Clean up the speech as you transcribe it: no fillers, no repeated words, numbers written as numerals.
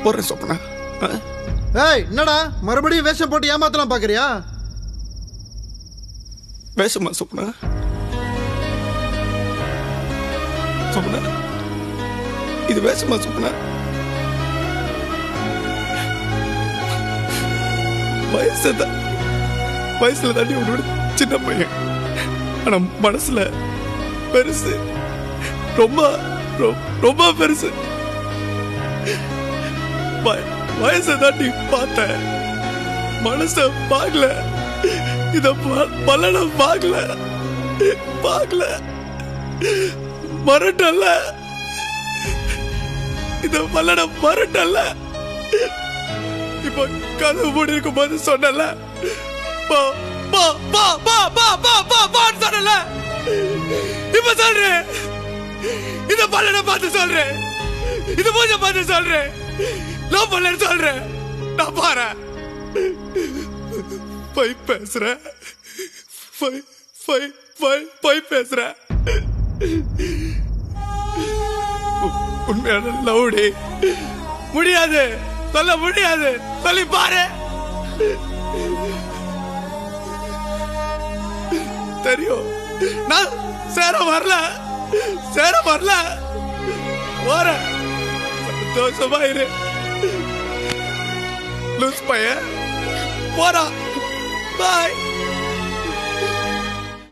போறேன் சொப்பனா. ஏய் என்னடா மறுபடியும் வேஷம் போட்டு ஏமாத்தலாம் பாக்குறியா? வேஷமா சொப்பனா? சொப்பனா இது வேஷமா சொப்பனா? வயசுல தாண்டி உன்னோட சின்ன பையன், ஆனா மனசுல பெருசு, ரொம்ப ரொம்ப பெருசு. வயசை தாண்டி பார்த்த மனச பார்க்கல, இத பலனை பார்க்கல மரட்டல்ல, இத பலனை மரட்டல்ல. இப்ப கதை மூடி இருக்கும் போது சொன்னல, சொன்னல, இப்ப சொல்றேன், இத பலனை பார்த்து சொல்றேன், இது பூஜை பார்த்து சொல்றேன், லவ் பண்ண சொல்றேன். நான் பாரு போய் பேசுறேன், போய் பேசுறேன். உண்மையான லவ்டி முடியாது, சொல்ல முடியாது, சொல்லி பாரு. தெரியும் நான் சேர வரல வர சந்தோஷமா இரு. லூஸ் பையன் போறா. பாய்.